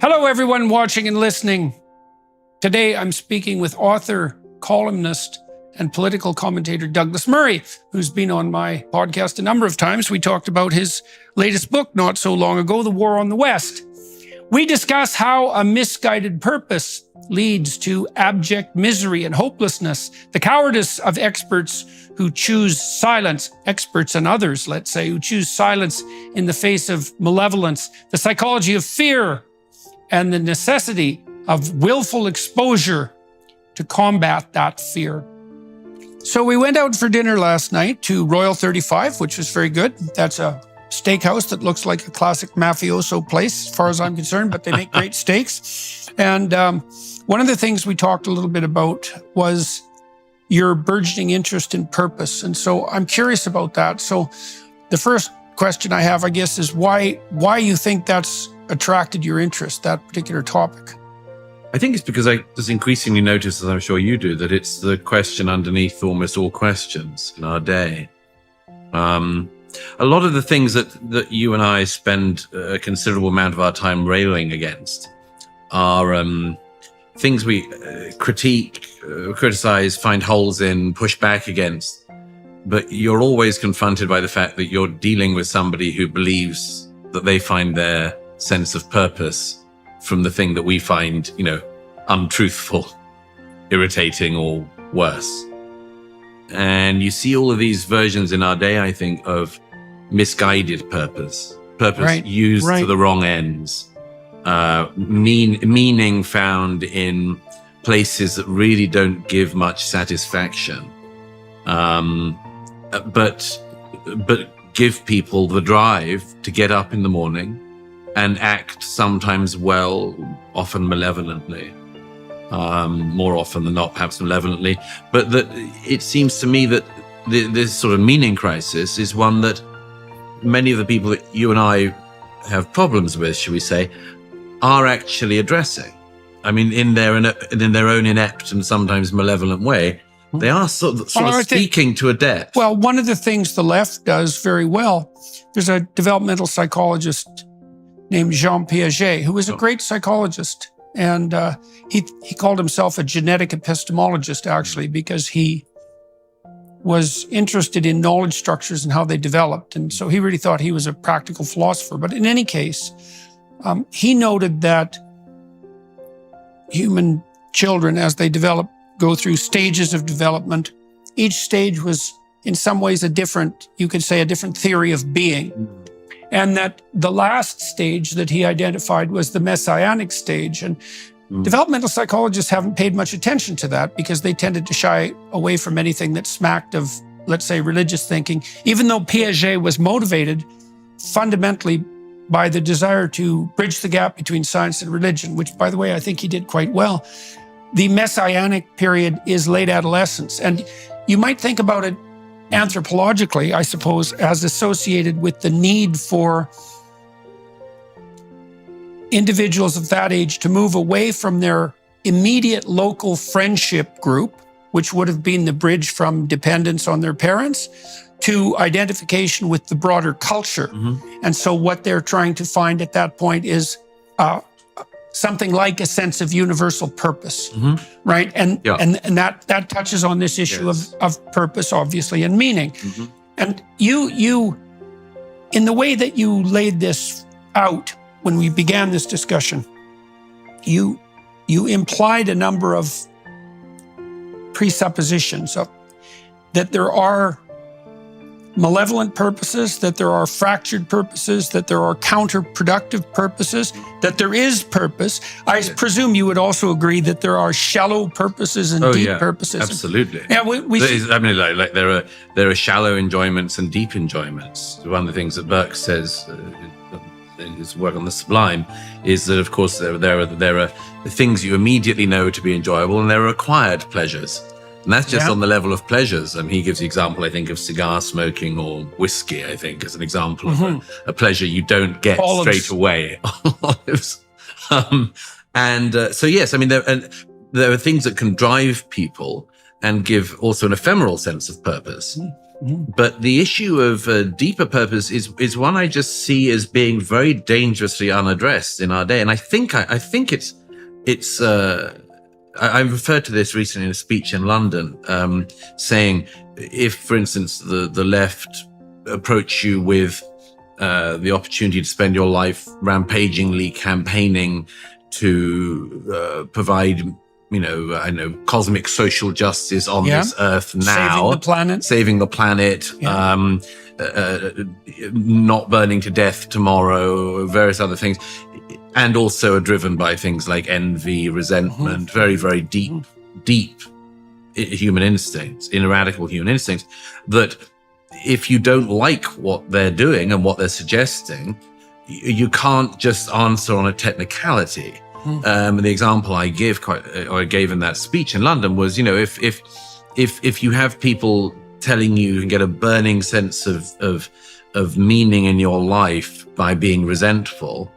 Hello, everyone watching and listening. Today, I'm speaking with author, columnist, and political commentator Douglas Murray, who's been on my podcast a number of times. We talked about his latest book not so long ago, The War on the West. We discuss how a misguided purpose leads to abject misery and hopelessness, the cowardice of experts who choose silence, experts and others, let's say, who choose silence in the face of malevolence, the psychology of fear, and the necessity of willful exposure to combat that fear. So we went out for dinner last night to Royal 35, which was very good. That's a steakhouse that looks like a classic mafioso place, as far as I'm concerned, but they make great steaks. And one of the things we talked a little bit about was your burgeoning interest in purpose. And so I'm curious about that. So the first question I have, I guess, is why you think that's attracted your interest, that particular topic? I think it's because I just increasingly notice, as I'm sure you do, that it's the question underneath almost all questions in our day. A lot of the things that you and I spend a considerable amount of our time railing against are things we critique, criticize, find holes in, push back against. But you're always confronted by the fact that you're dealing with somebody who believes that they find their sense of purpose from the thing that we find, untruthful, irritating, or worse. And you see all of these versions in our day, I think, of misguided purpose right, used to the wrong ends, meaning found in places that really don't give much satisfaction, but give people the drive to get up in the morning and act sometimes well, often malevolently. More often than not, perhaps malevolently, but that it seems to me that this sort of meaning crisis is one that many of the people that you and I have problems with, shall we say, are actually addressing. I mean, in their own inept and sometimes malevolent way, they are sort of speaking to a depth. Well, one of the things the left does very well, there's a developmental psychologist named Jean Piaget, who was a great psychologist. And he called himself a genetic epistemologist, actually, because he was interested in knowledge structures and how they developed. And so he really thought he was a practical philosopher. But in any case, he noted that human children, as they develop, go through stages of development. Each stage was, in some ways, a different theory of being. And that the last stage that he identified was the messianic stage. And developmental psychologists haven't paid much attention to that because they tended to shy away from anything that smacked of, let's say, religious thinking, even though Piaget was motivated fundamentally by the desire to bridge the gap between science and religion, which, by the way, I think he did quite well. The messianic period is late adolescence. And you might think about it anthropologically, I suppose, as associated with the need for individuals of that age to move away from their immediate local friendship group, which would have been the bridge from dependence on their parents, to identification with the broader culture. And so what they're trying to find at that point is something like a sense of universal purpose, right? And that touches on this issue of purpose, obviously, and meaning. And you, in the way that you laid this out when we began this discussion, you implied a number of presuppositions that there are malevolent purposes, that there are fractured purposes, that there are counterproductive purposes, that there is purpose. I presume you would also agree that there are shallow purposes and deep purposes. Absolutely. Yeah, like there are shallow enjoyments and deep enjoyments. One of the things that Burke says in his work on the sublime is that, of course, there are the things you immediately know to be enjoyable, and there are acquired pleasures. And that's just on the level of pleasures. And he gives the example, I think, of cigar smoking or whiskey, I think, as an example of a pleasure you don't get straight away. Olives. So, yes, I mean, there are things that can drive people and give also an ephemeral sense of purpose. But the issue of deeper purpose is one I just see as being very dangerously unaddressed in our day. And I think I referred to this recently in a speech in London, saying if, for instance, the left approach you with the opportunity to spend your life rampagingly campaigning to provide, cosmic social justice on this earth now, saving the planet, not burning to death tomorrow, various other things, and also are driven by things like envy, resentment, very, very deep human instincts, ineradicable human instincts, that if you don't like what they're doing and what they're suggesting, you can't just answer on a technicality. The example I gave in that speech in London was, if you have people telling you and get a burning sense of meaning in your life by being resentful,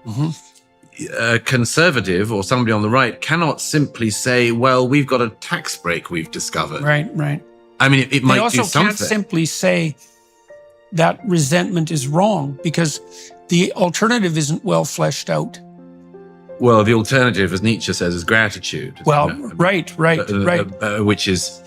a conservative or somebody on the right cannot simply say, well, we've got a tax break we've discovered. Right. I mean, it might do something. They also can't simply say that resentment is wrong because the alternative isn't well fleshed out. Well, the alternative, as Nietzsche says, is gratitude. Well, right. Which is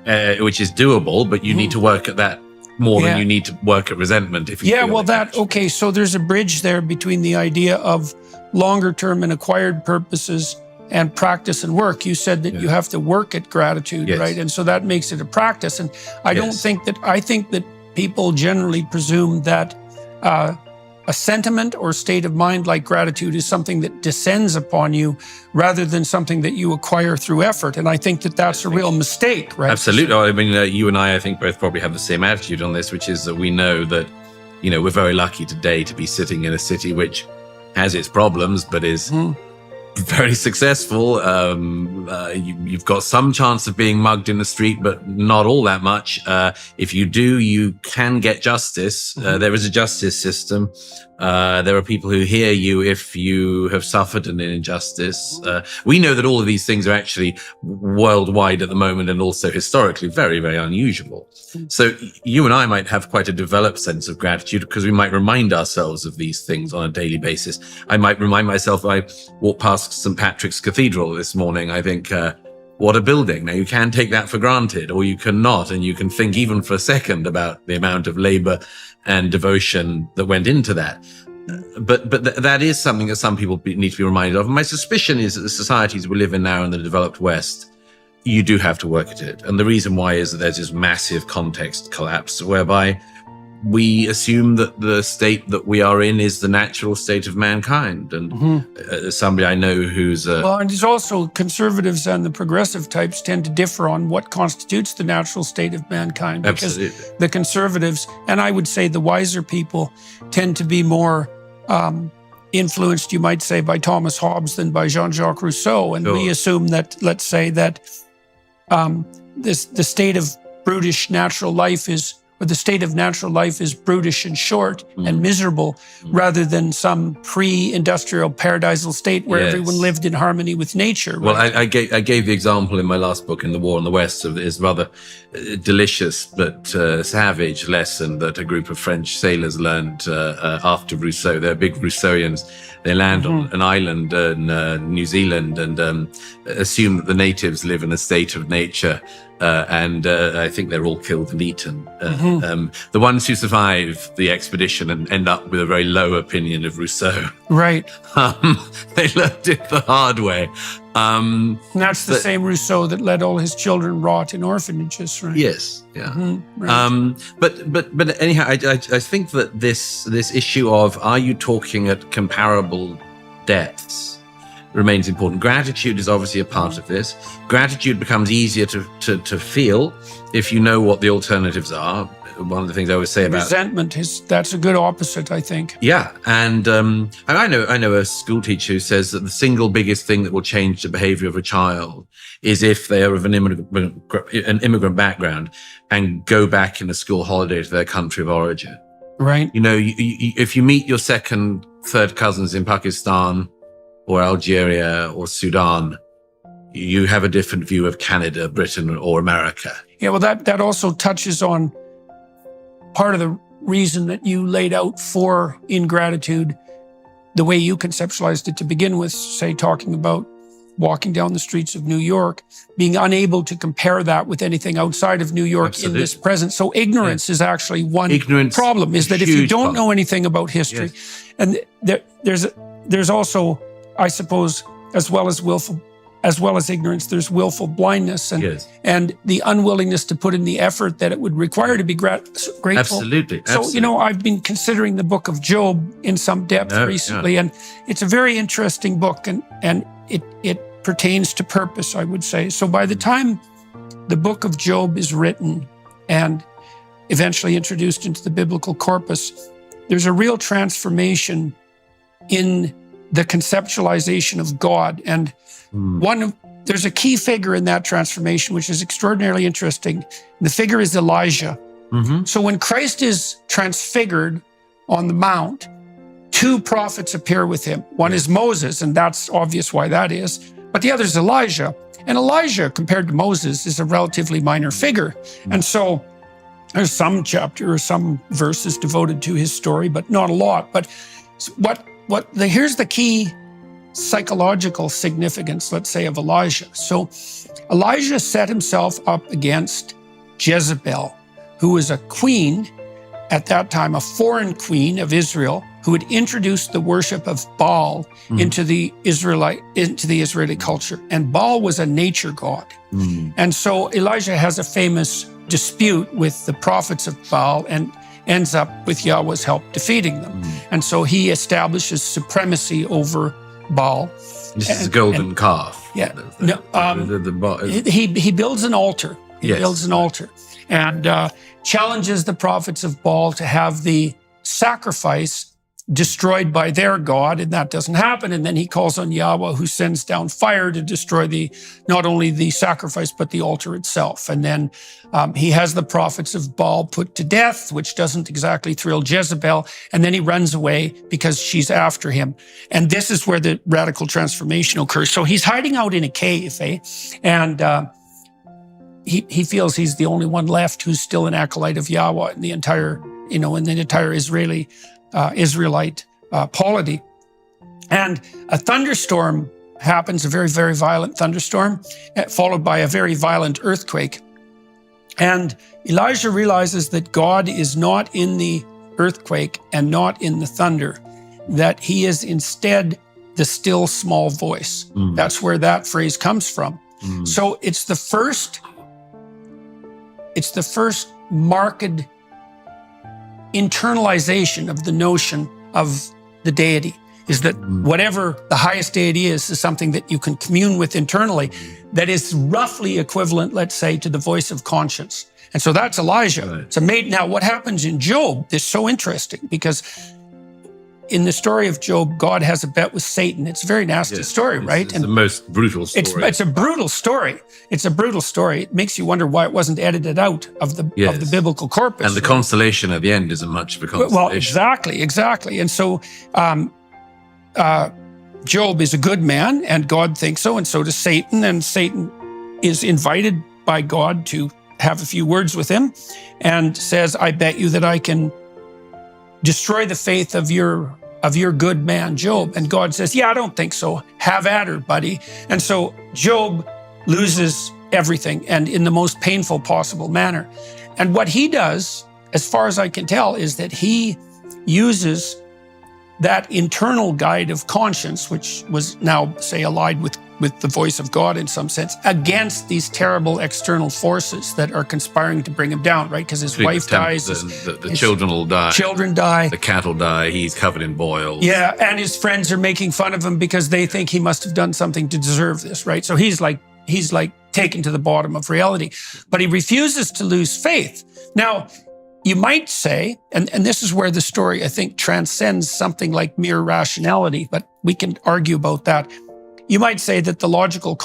doable, but you need to work at that more than you need to work at resentment. Okay. So there's a bridge there between the idea of longer term and acquired purposes and practice and work. You said that you have to work at gratitude, right? And so that makes it a practice. And I think that people generally presume that a sentiment or state of mind like gratitude is something that descends upon you rather than something that you acquire through effort. And I think that that's a real mistake, right? Absolutely. I mean, you and I think both probably have the same attitude on this, which is that we know that, we're very lucky today to be sitting in a city which has its problems, but is very successful. You've got some chance of being mugged in the street, but not all that much. If you do, you can get justice. There is a justice system. There are people who hear you if you have suffered an injustice. We know that all of these things are actually worldwide at the moment and also historically very, very unusual. So you and I might have quite a developed sense of gratitude because we might remind ourselves of these things on a daily basis. I might remind myself, I walked past St. Patrick's Cathedral this morning. I think, what a building. Now, you can take that for granted or you cannot, and you can think even for a second about the amount of labor and devotion that went into that. But that is something that some people need to be reminded of. And my suspicion is that the societies we live in now in the developed West, you do have to work at it. And the reason why is that there's this massive context collapse whereby we assume that the state that we are in is the natural state of mankind. And somebody I know who's... Well, and there's also conservatives and the progressive types tend to differ on what constitutes the natural state of mankind. Because the conservatives, and I would say the wiser people, tend to be more influenced, you might say, by Thomas Hobbes than by Jean-Jacques Rousseau. And we assume that, let's say that the state of brutish natural life is... or the state of natural life is brutish and short and miserable rather than some pre-industrial paradisal state where everyone lived in harmony with nature. Right? Well, I gave the example in my last book, In the War in the West, of this rather delicious but savage lesson that a group of French sailors learned after Rousseau. They're big Rousseauians. They land on an island in New Zealand and assume that the natives live in a state of nature. And I think they're all killed and eaten. The ones who survive the expedition and end up with a very low opinion of Rousseau. Right. They learned it the hard way. And that's the same Rousseau that let all his children rot in orphanages, right? Yes, yeah. Right. But anyhow, I think that this issue of are you talking at comparable depths remains important. Gratitude is obviously a part of this. Gratitude becomes easier to feel if you know what the alternatives are. One of the things I always say about resentment that's a good opposite, I think. Yeah, and I know a school teacher who says that the single biggest thing that will change the behavior of a child is if they are of an immigrant background and go back in a school holiday to their country of origin. Right. If you meet your second, third cousins in Pakistan or Algeria or Sudan, you have a different view of Canada, Britain, or America. Yeah, well, that also touches on part of the reason that you laid out for ingratitude, the way you conceptualized it to begin with, say, talking about walking down the streets of New York, being unable to compare that with anything outside of New York Absolutely. in this present. So ignorance is actually one problem, is that if you don't know anything about history, and there's also, I suppose, as well as ignorance, there's willful blindness and the unwillingness to put in the effort that it would require to be grateful. Absolutely. So, I've been considering the book of Job in some depth recently, and it's a very interesting book, and it pertains to purpose, I would say. So by the time the book of Job is written and eventually introduced into the biblical corpus, there's a real transformation in the conceptualization of God. And there's a key figure in that transformation, which is extraordinarily interesting. The figure is Elijah. So when Christ is transfigured on the Mount, two prophets appear with him. One is Moses, and that's obvious why that is. But the other is Elijah. And Elijah, compared to Moses, is a relatively minor figure. And so there's some chapter or some verses devoted to his story, but not a lot. But here's the key psychological significance, let's say, of Elijah. So Elijah set himself up against Jezebel, who was a queen at that time, a foreign queen of Israel, who had introduced the worship of Baal into the Israeli culture. And Baal was a nature god. And so Elijah has a famous dispute with the prophets of Baal and ends up with Yahweh's help defeating them. And so he establishes supremacy over Baal. This is a golden calf. Yeah. He builds an altar. He builds an altar and challenges the prophets of Baal to have the sacrifice destroyed by their God, and that doesn't happen. And then he calls on Yahweh, who sends down fire to destroy not only the sacrifice, but the altar itself. And then he has the prophets of Baal put to death, which doesn't exactly thrill Jezebel. And then he runs away because she's after him. And this is where the radical transformation occurs. So he's hiding out in a cave, and he feels he's the only one left who's still an acolyte of Yahweh in the entire, Israelite polity. And a thunderstorm happens, a very, very violent thunderstorm, followed by a very violent earthquake. And Elijah realizes that God is not in the earthquake and not in the thunder, that he is instead the still small voice. That's where that phrase comes from. So it's the first marked internalization of the notion of the deity, is that whatever the highest deity is something that you can commune with internally, that is roughly equivalent, let's say, to the voice of conscience. And so that's Elijah. Right. It's amazing. Now, what happens in Job is so interesting, because in the story of Job, God has a bet with Satan. It's a very nasty story, right? It's the most brutal story. It's a brutal story. It's a brutal story. It makes you wonder why it wasn't edited out of the biblical corpus. And the consolation at the end isn't much of a consolation. Well, exactly. And so Job is a good man, and God thinks so, and so does Satan. And Satan is invited by God to have a few words with him and says, I bet you that I can destroy the faith of your good man, Job. And God says, yeah, I don't think so. Have at her, buddy. And so Job loses everything, and in the most painful possible manner. And what he does, as far as I can tell, is that he uses that internal guide of conscience, which was now, say, allied with the voice of God in some sense, against these terrible external forces that are conspiring to bring him down, right? Because his wife dies. The children will die. Children die. The cattle die. He's covered in boils. Yeah, and his friends are making fun of him because they think he must have done something to deserve this, right? So he's like taken to the bottom of reality. But he refuses to lose faith. Now, you might say, and this is where the story, I think, transcends something like mere rationality, but we can argue about that. You might say that the logical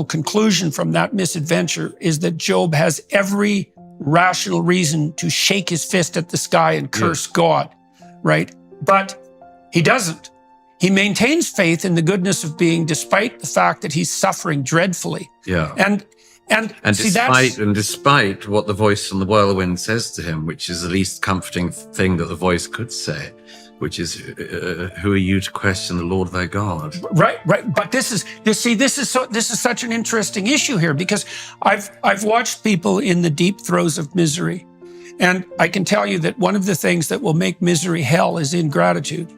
conclusion from that misadventure is that Job has every rational reason to shake his fist at the sky and curse God, right? But he doesn't. He maintains faith in the goodness of being, despite the fact that he's suffering dreadfully. Yeah. And see, despite what the voice from the whirlwind says to him, which is the least comforting thing that the voice could say, which is, who are you to question the Lord thy God? Right. But this is such an interesting issue here, because I've watched people in the deep throes of misery, and I can tell you that one of the things that will make misery hell is ingratitude.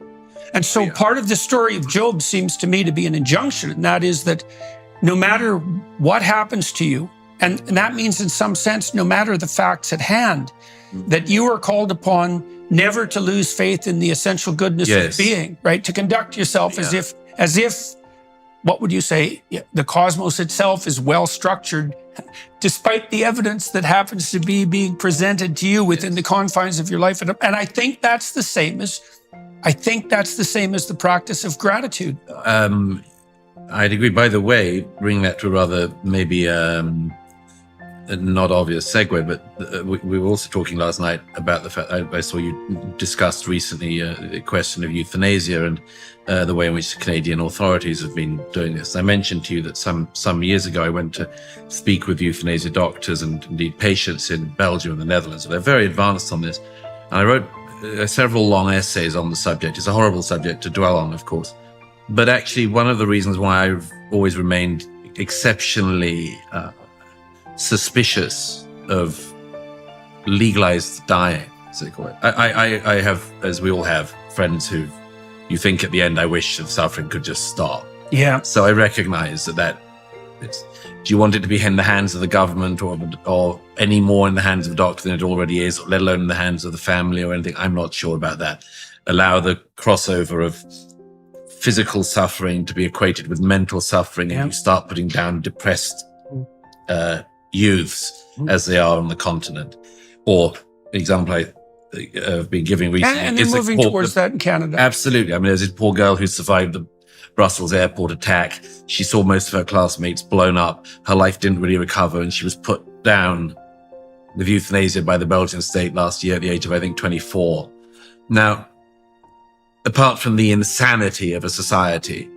And so part of the story of Job seems to me to be an injunction, and that is that no matter what happens to you, and that means in some sense, no matter the facts at hand, that you are called upon never to lose faith in the essential goodness of being, right? To conduct yourself as if, what would you say, the cosmos itself is well structured, despite the evidence that happens to be being presented to you within the confines of your life. And I think that's the same as the practice of gratitude. I'd agree. By the way, bring that to a rather maybe a not obvious segue, but we were also talking last night about the fact I saw you discussed recently the question of euthanasia and the way in which the Canadian authorities have been doing this. I mentioned to you that some years ago I went to speak with euthanasia doctors and indeed patients in Belgium and the Netherlands. They're very advanced on this. And I wrote several long essays on the subject. It's a horrible subject to dwell on, of course. But actually, one of the reasons why I've always remained exceptionally suspicious of legalized dying, as they call it. I have, as we all have, friends who you think at the end, I wish the suffering could just stop. Yeah. So I recognize that it's, do you want it to be in the hands of the government or any more in the hands of a doctor than it already is, let alone in the hands of the family or anything? I'm not sure about that. Allow the crossover of physical suffering to be equated with mental suffering, and you start putting down depressed youths as they are on the continent. Or the example I've been giving recently. And they're moving towards that in Canada. Absolutely. I mean, there's this poor girl who survived the Brussels airport attack. She saw most of her classmates blown up. Her life didn't really recover, and she was put down with euthanasia by the Belgian state last year at the age of, I think, 24. Now, apart from the insanity of a society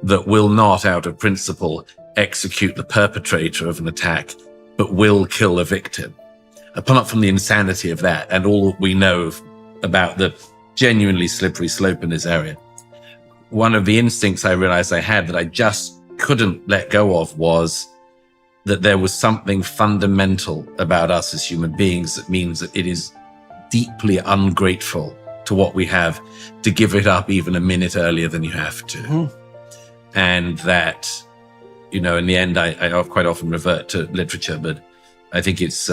that will not, out of principle, execute the perpetrator of an attack, but will kill a victim, apart from the insanity of that and all we know about the genuinely slippery slope in this area, one of the instincts I realized I had that I just couldn't let go of was that there was something fundamental about us as human beings that means that it is deeply ungrateful to what we have to give it up even a minute earlier than you have to. And that, you know, in the end, I quite often revert to literature, but I think it's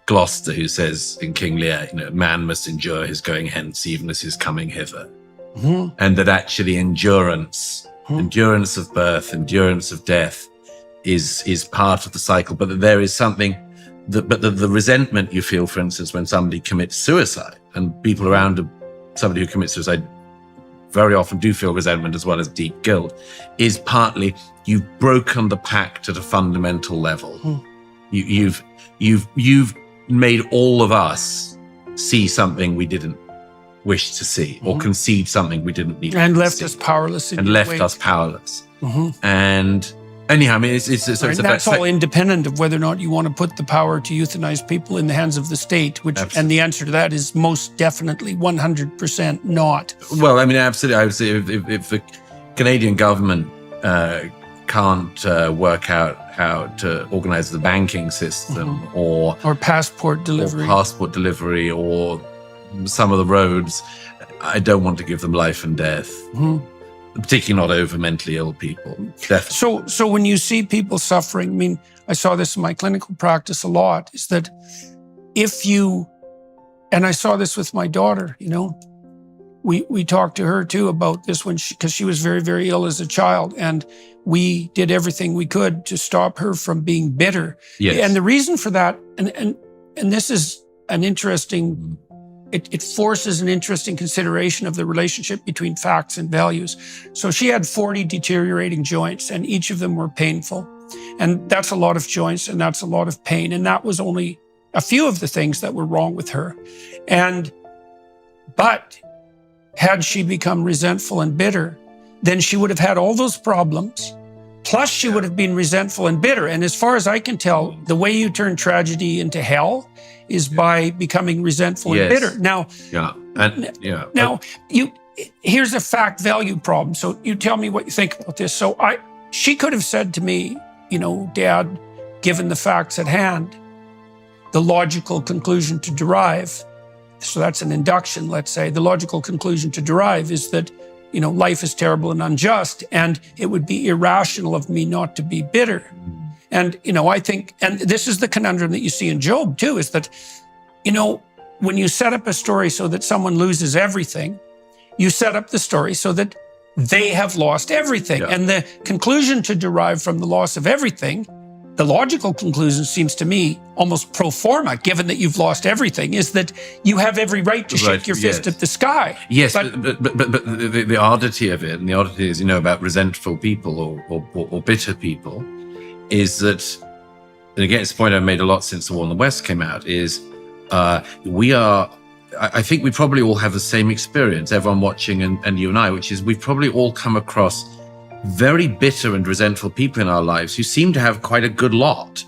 Gloucester who says in King Lear, you know, man must endure his going hence even as his coming hither. And that actually endurance of birth, endurance of death is part of the cycle, but that there is something that, but the resentment you feel, for instance, when somebody commits suicide, and people around somebody who commits suicide very often do feel resentment as well as deep guilt, is partly you've broken the pact at a fundamental level. You've made all of us see something we didn't wish to see, or concede something we didn't need, and left us powerless. And left us powerless. And anyhow, I mean, that's all independent of whether or not you want to put the power to euthanize people in the hands of the state, which, absolutely. And the answer to that is most definitely 100% not. Well, I mean, absolutely. I would say if the Canadian government can't work out how to organize the banking system or passport delivery, or some of the roads, I don't want to give them life and death. Particularly not over mentally ill people. Definitely. So when you see people suffering, I mean, I saw this in my clinical practice a lot, is that if you, and I saw this with my daughter, you know, we talked to her too about this because she was very, very ill as a child, and we did everything we could to stop her from being bitter. Yes. And the reason for that, and this is an interesting, it forces an interesting consideration of the relationship between facts and values. So she had 40 deteriorating joints, and each of them were painful. And that's a lot of joints, and that's a lot of pain. And that was only a few of the things that were wrong with her. But had she become resentful and bitter, then she would have had all those problems, Plus, she would have been resentful and bitter. And as far as I can tell, the way you turn tragedy into hell is by becoming resentful and bitter. Now, here's a fact value problem. So you tell me what you think about this. So she could have said to me, Dad, given the facts at hand, the logical conclusion to derive, so that's an induction, let's say, the logical conclusion to derive is that life is terrible and unjust, and it would be irrational of me not to be bitter. And, I think, and this is the conundrum that you see in Job too, is that, when you set up a story so that someone loses everything, you set up the story so that they have lost everything. And the conclusion to derive from the loss of everything, the logical conclusion seems to me almost pro forma, given that you've lost everything, is that you have every right to shake your fist at the sky. Yes, but the oddity of it, and the oddity is, about resentful people or bitter people, is that, and again, it's a point I've made a lot since The War in the West came out, is I think we probably all have the same experience, everyone watching and you and I, which is we've probably all come across very bitter and resentful people in our lives who seem to have quite a good lot.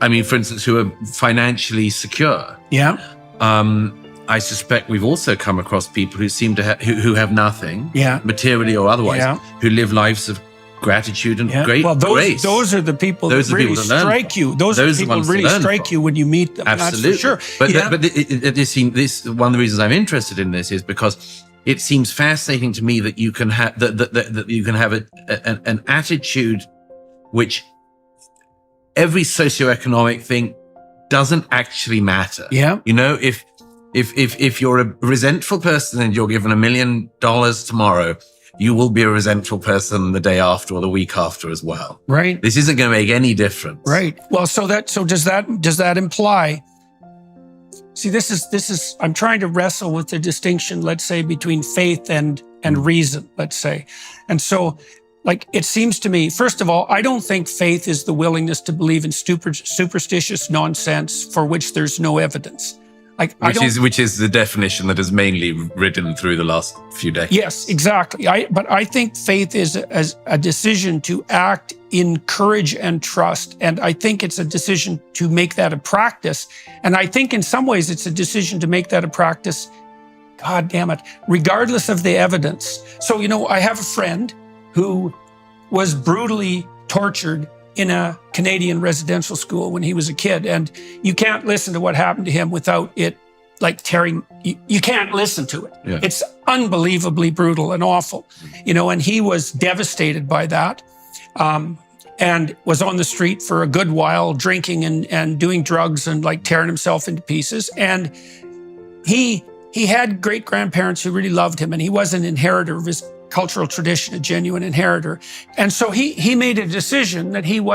I mean, for instance, who are financially secure. Yeah. I suspect we've also come across people who seem to who have nothing, materially or otherwise, who live lives of gratitude and grace. Those are the people that really strike you. Those are the people that really strike you when you meet them. Absolutely. That's for sure. But this one of the reasons I'm interested in this is because it seems fascinating to me that you can have that you can have an attitude which every socioeconomic thing doesn't actually matter. Yeah. If you're a resentful person and you're given $1 million tomorrow, you will be a resentful person the day after or the week after as well. Right. This isn't going to make any difference. Right. Well, so does that imply? See, this is, I'm trying to wrestle with the distinction, let's say, between faith and reason, let's say. And so, it seems to me, first of all, I don't think faith is the willingness to believe in superstitious nonsense for which there's no evidence. Which is the definition that has mainly ridden through the last few decades. Yes, exactly. But I think faith is a decision to act in courage and trust. And I think it's a decision to make that a practice. And I think in some ways it's a decision to make that a practice, God damn it, regardless of the evidence. So, I have a friend who was brutally tortured in a Canadian residential school when he was a kid. And you can't listen to what happened to him without it tearing, you can't listen to it. Yeah. It's unbelievably brutal and awful, and he was devastated by that. And was on the street for a good while, drinking and doing drugs and tearing himself into pieces. And he had great grandparents who really loved him, and he was an inheritor of his cultural tradition, a genuine inheritor. And so he made a decision that he was